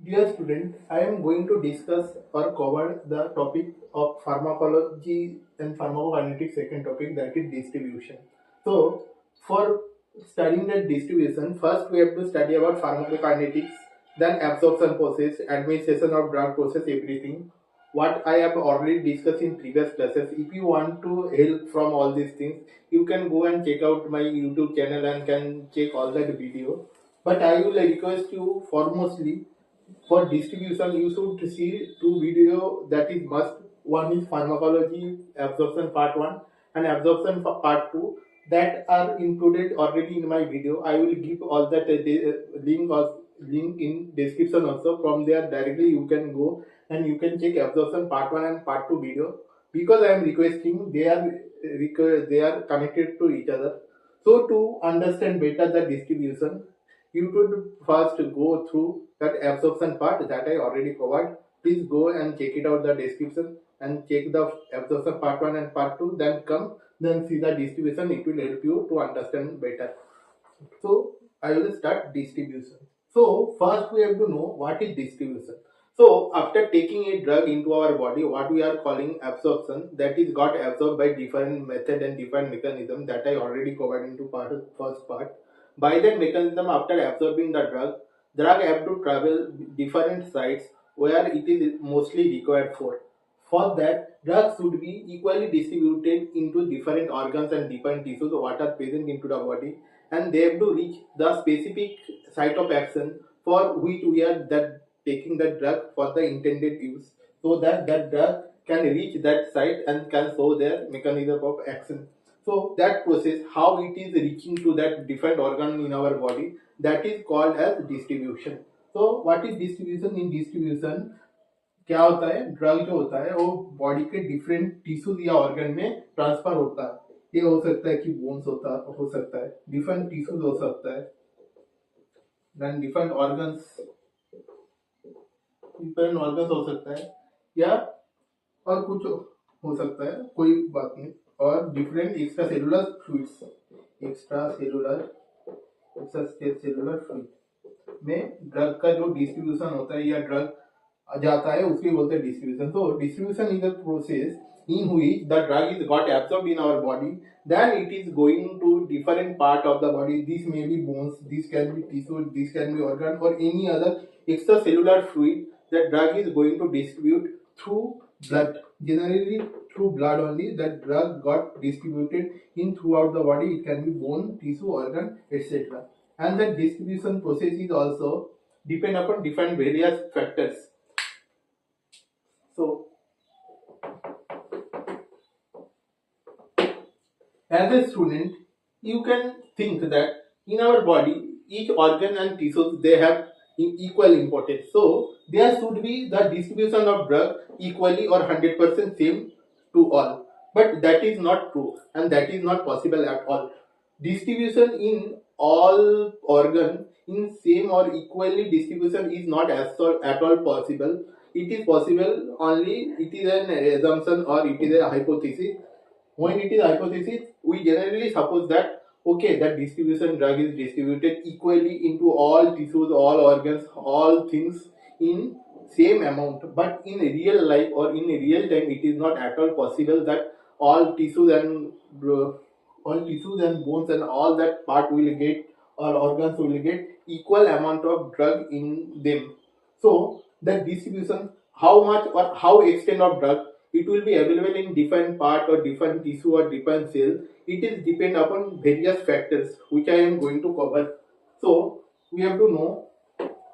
Dear student, I am going to discuss or cover the topic of pharmacology and pharmacokinetics second topic, that is distribution. So, for studying that distribution, first we have to study about pharmacokinetics, then absorption process, administration of drug process, everything. What I have already discussed in previous classes. If you want to help from all these things, you can go and check out my YouTube channel and can check all that video. But I will request you foremostly for distribution, you should see two video that is must. One is pharmacology absorption part 1 and absorption part 2 that are included already in my video. I will give all that link in description also. From there directly you can go and you can check absorption part 1 and part 2 video, because I am requesting they are connected to each other. So to understand better the distribution, you could first go through that absorption part that I already covered. Please go and check it out the description and check the absorption part 1 and part 2. Then see the distribution. It will help you to understand better. So I will start distribution. So first we have to know what is distribution. So after taking a drug into our body, what we are calling absorption, that is got absorbed by different method and different mechanism that I already covered into first part. By that mechanism, after absorbing the drug have to travel different sites where it is mostly required for. For that, drugs should be equally distributed into different organs and different tissues what are present into the body, and they have to reach the specific site of action for which we are that taking the drug for the intended use, so that that drug can reach that site and can show their mechanism of action. So that process, how it is reaching to that different organ in our body, that is called as distribution. So what is distribution? In distribution क्या होता है, drug जो होता है वो body के different tissues या organ में ट्रांसफर होता है. ये हो सकता है कि बोन्स हो सकता है, डिफरेंट टिश्यूज हो सकता है, देन डिफरेंट ऑर्गन्स हो सकता है, या और कुछ हो सकता है, कोई बात नहीं. और डिफरेंट एक्स्ट्रा सेलुलर फ्लूइड में ड्रग का जो डिस्ट्रीब्यूशन होता है या ड्रग जाता है उसकी बोलते हैं डिस्ट्रीब्यूशन. तो distribution is the process in which the drug is got absorbed in our body, then it is going to different part of the body. This may be bones, this can be tissue, this can be organ, or any other extracellular fluid. The drug is going to distribute through blood. Generally through blood only that drug got distributed in throughout the body. It can be bone, tissue, organ, etc. And the distribution process is also depend upon different various factors. So as a student, you can think that in our body, each organ and tissues they have equal importance. So there should be the distribution of drug equally or 100% same to all. But that is not true, and that is not possible at all. Distribution in all organ in same or equally distribution is not at all possible. It is possible only, it is an assumption or it is a hypothesis. When it is hypothesis, we generally suppose that okay, that distribution drug is distributed equally into all tissues, all organs, all things in same amount. But in real life or in real time, it is not at all possible that all tissues and bones and all that part will get, or organs will get equal amount of drug in them. So the distribution, how much or how extent of drug it will be available in different part or different tissue or different cell, it is depend upon various factors which I am going to cover. So we have to know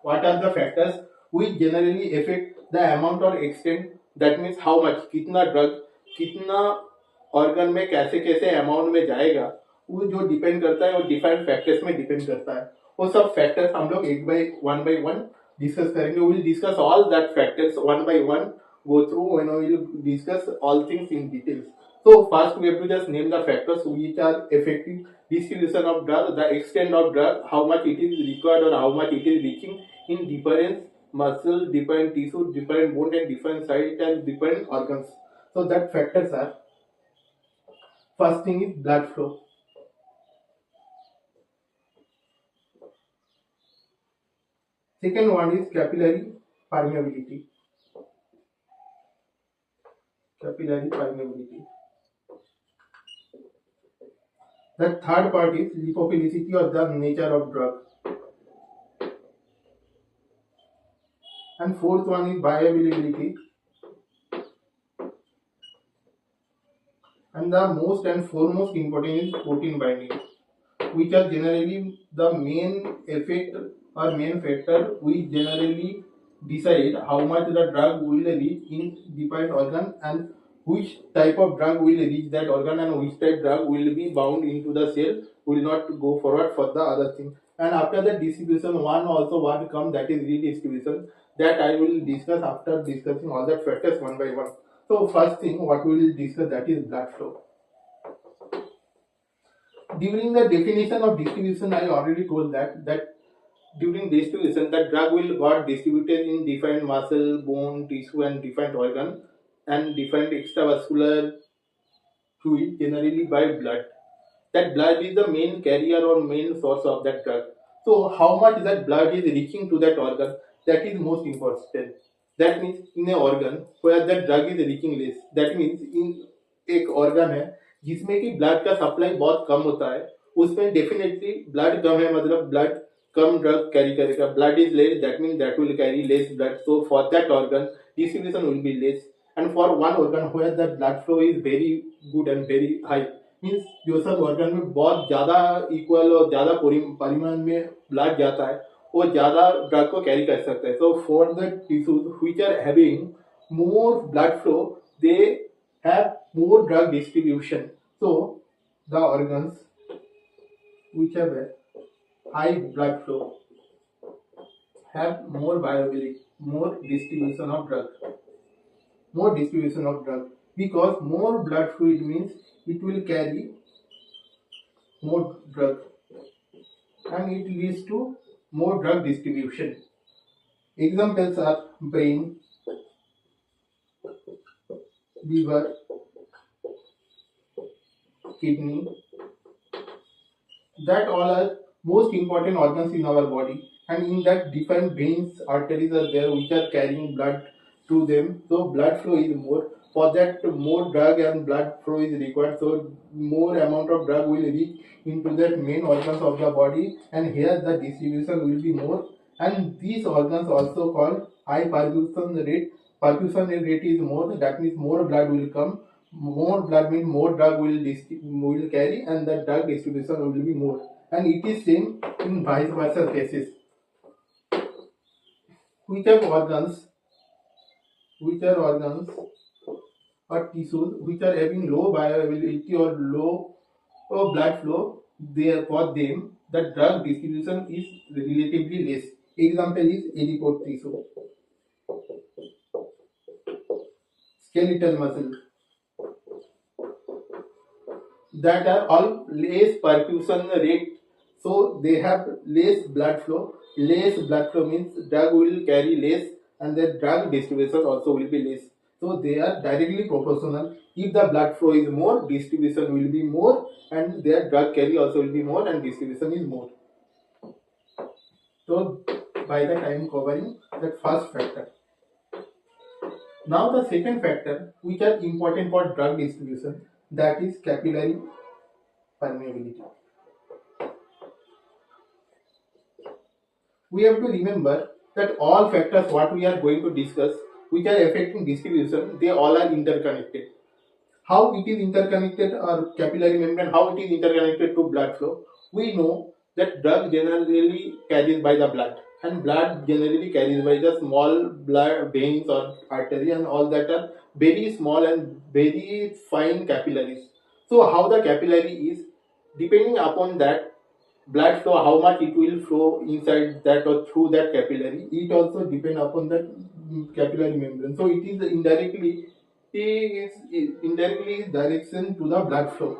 what are the factors which generally affect the amount or extent. That means how much, कितना drug कितना organ में कैसे कैसे amount में जाएगा, वो जो depend करता है वो डिफरेंट फैक्टर्स में डिपेंड करता है. वो सब फैक्टर्स हम लोग एक बाय वन डिस्कस करेंगे. We will discuss all that factors one by one, go through when we will discuss all things in details. So first we have to just name the factors which are affecting distribution of drug, the extent of drug, how much it is required or how much it is reaching in different muscle, different tissue, different bone and different site and different organs. So that factors are, first thing is blood flow. Second one is capillary permeability. Capillary permeability. The third part is lipophilicity or the nature of drug. And fourth one is bioavailability. And the most and foremost important is protein binding, which are generally the main effect or main factor which generally decide how much the drug will reach in different organ and which type of drug will reach that organ and which type drug will be bound into the cell, will not go forward for the other thing. And after the distribution, one also what comes, that is redistribution, that I will discuss after discussing all the factors one by one. So first thing what we will discuss, that is blood flow. During the definition of distribution, I already told that during distribution, the drug will got distributed in different muscle, bone, tissue, and different organ, and different extravascular fluid, generally by blood. That blood is the main carrier or main source of that drug. So how much that blood is reaching to that organ, that is most important. That means in a organ where that drug is reaching less, that means in एक organ है जिसमें कि blood का supply बहुत कम होता है, उसमें definitely blood कम है, मतलब blood कम drug carry करेगा. Blood is less, that means that will carry less blood. So for that organ distribution will be less. And for one organ where the blood flow is very good and very high, means जो सब organ में बहुत ज़्यादा equal और ज़्यादा परिमाण में blood जाता है, वो ज़्यादा ड्रग को कैरी कर सकता है. So for the tissues which are having more blood flow, they have more drug distribution. So the organs which have high blood flow have more bioavailability, more distribution of drug, more distribution of drug, because more blood fluid means it will carry more drug and it leads to more drug distribution. Examples are brain, liver, kidney. That all are most important organs in our body, and in that different veins, arteries are there which are carrying blood to them. So blood flow is more. For that, more drug and blood flow is required. So more amount of drug will reach into that main organs of the body, and here the distribution will be more. And these organs also called high perfusion rate. Perfusion rate is more. That means more blood will come. More blood means more drug will carry, and the drug distribution will be more. And it is same in vice versa cases. Which are organs or tissues which are having low bioavailability or low blood flow, there for them the drug distribution is relatively less. Example is adipose tissue, skeletal muscle, that are all less perfusion rate, so they have less blood flow. Less blood flow means drug will carry less, and the drug distribution also will be less. So they are directly proportional. If the blood flow is more, distribution will be more, and their drug carry also will be more, and distribution is more. So by that I am covering that first factor. Now the second factor which are important for drug distribution, that is capillary permeability. We have to remember that all factors what we are going to discuss which are affecting distribution, they all are interconnected. How it is interconnected, or capillary membrane, how it is interconnected to blood flow? We know that drug generally carries by the blood, and blood generally carries by the small blood veins or artery, and all that are very small and very fine capillaries. So how the capillary is, depending upon that blood flow, how much it will flow inside that or through that capillary, it also depend upon that capillary membrane. So it is indirectly direction to the blood flow.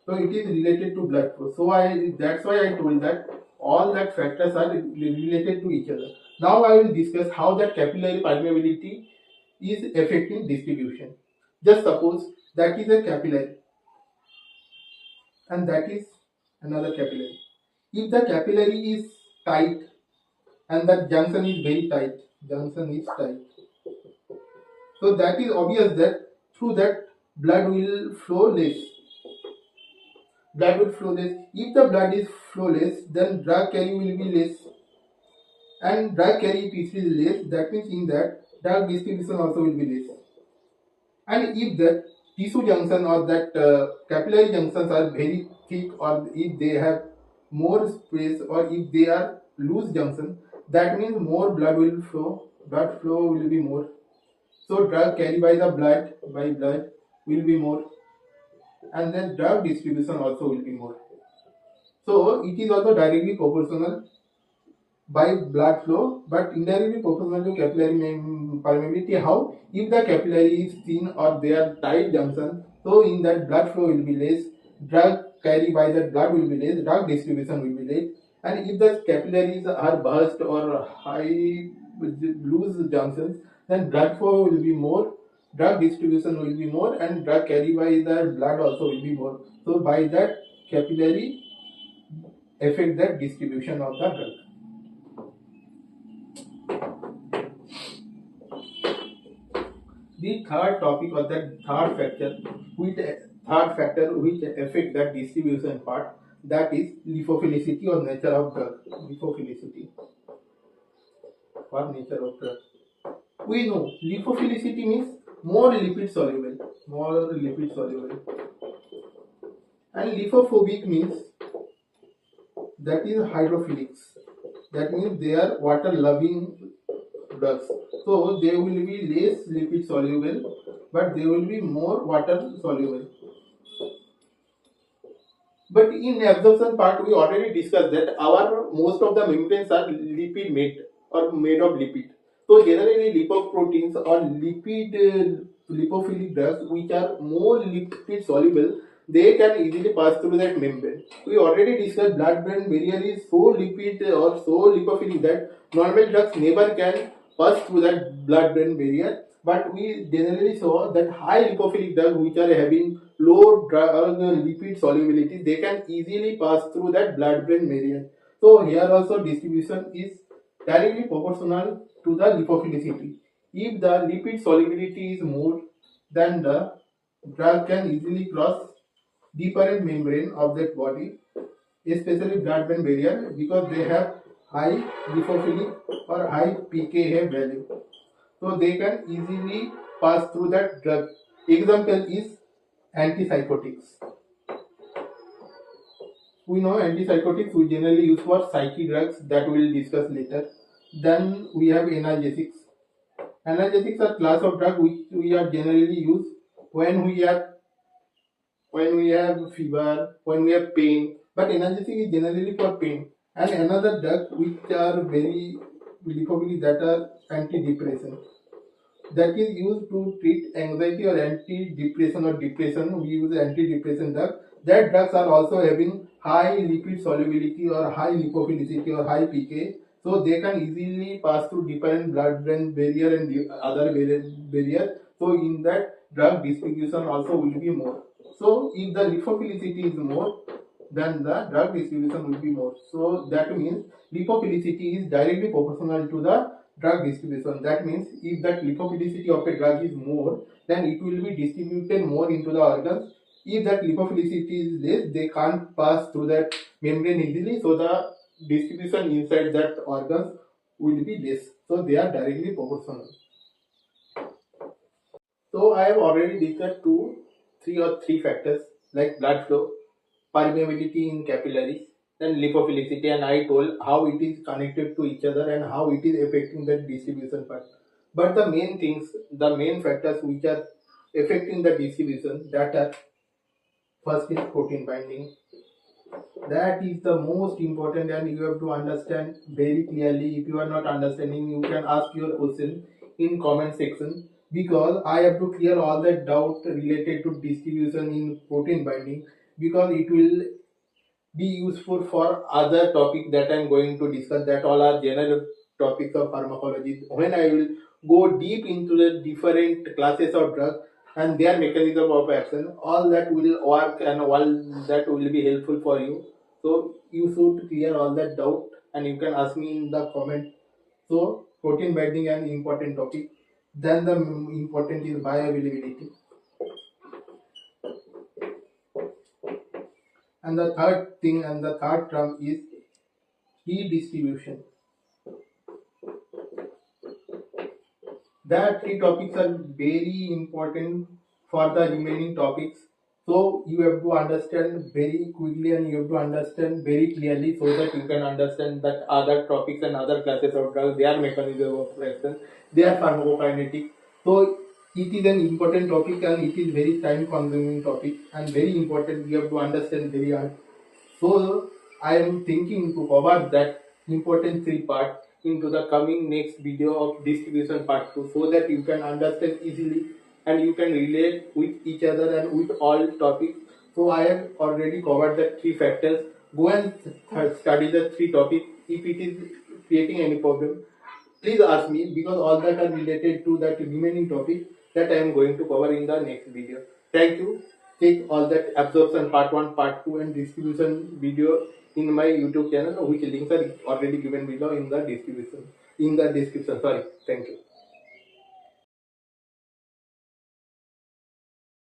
So it is related to blood flow. So that's why I told that all that factors are related to each other. Now I will discuss how that capillary permeability is affecting distribution. Just suppose that is a capillary and that is another capillary. If the capillary is tight, and that junction is very tight. Junction is tight. So that is obvious that through that blood will flow less. Blood will flow less. If the blood is flow less, then drug carry will be less. And drug carry if is less, that means in that drug distribution also will be less. And if the tissue junction or that capillary junctions are very thick, or if they have more space, or if they are loose junction, that means more blood will flow. Blood flow will be more. So drug carried by the blood will be more, and then drug distribution also will be more. So it is also directly proportional by blood flow, but indirectly proportional to capillary permeability. How? If the capillary is thin or they are tight junction, so in that blood flow will be less, drug carried by the blood will be less, drug distribution will be less. And if the capillaries are burst or high loose junctions, then blood flow will be more, drug distribution will be more, and drug carried by the blood also will be more. So by that, capillary affect the distribution of the drug. The third topic, or the third factor which affect the distribution part, that is lipophilicity or nature of drug. Lipophilicity or nature of drug. We know lipophilicity means more lipid soluble, and lipophobic means that is hydrophilics. That means they are water loving drugs. So they will be less lipid soluble, but they will be more water soluble. But in absorption part, we already discussed that our most of the membranes are lipid made or made of lipid. So generally lipoproteins or lipophilic drugs which are more lipid soluble, they can easily pass through that membrane. We already discussed blood-brain barrier is so lipid or so lipophilic that normal drugs never can pass through that blood-brain barrier. But we generally saw that high lipophilic drugs which are having low drug lipid solubility, they can easily pass through that blood-brain barrier. So here also distribution is directly proportional to the lipophilicity. If the lipid solubility is more, then the drug can easily cross different membrane of that body, especially blood-brain barrier, because they have high lipophilic or high pKa value. So they can easily pass through that drug. Example is antipsychotics. We know antipsychotics we generally use for psychiatric drugs, that we will discuss later. Then we have analgesics. Analgesics are class of drug which we are generally use when we have fever, when we have pain. But analgesic is generally for pain. And another drug which are very lipophilic, that are antidepressants. That is used to treat anxiety or anti-depression or depression. We use antidepressant drug. That drugs are also having high lipid solubility or high lipophilicity or high pK, so they can easily pass through different blood-brain barrier and other barrier. So in that, drug distribution also will be more. So if the lipophilicity is more, then the drug distribution will be more. So that means lipophilicity is directly proportional to the drug distribution. That means if that lipophilicity of a drug is more, then it will be distributed more into the organs. If that lipophilicity is less, they can't pass through that membrane easily, so the distribution inside that organs will be less. So they are directly proportional. So I have already discussed three factors like blood flow, permeability in capillaries, then lipophilicity, and I told how it is connected to each other and how it is affecting the distribution part. But the main factors which are affecting the distribution, that are first is protein binding. That is the most important, and you have to understand very clearly. If you are not understanding, you can ask your question in comment section, because I have to clear all the doubt related to distribution in protein binding, because it will be useful for other topic that I am going to discuss. That all are general topics of pharmacology. When I will go deep into the different classes of drugs and their mechanism of action, all that will work and all that will be helpful for you. So you should clear all that doubt, and you can ask me in the comment So protein binding an important topic. Then the important is bioavailability. And the third thing and the third term is heat distribution. That three topics are very important for the remaining topics. So you have to understand very quickly and you have to understand very clearly so that you can understand that other topics and other classes of drugs, their mechanism of action, their pharmacokinetic. So it is an important topic and it is very time consuming topic and very important. You have to understand very hard. So I am thinking to cover that important three part into the coming next video of distribution part 2 so that you can understand easily and you can relate with each other and with all topics. So I have already covered the three factors. Go and study the three topics. If it is creating any problem, please ask me because all that are related to that remaining topic that I am going to cover in the next video. Thank you. Take all that absorption part 1, part 2 and distribution video in my YouTube channel which links are already given below in the description. Sorry. Thank you.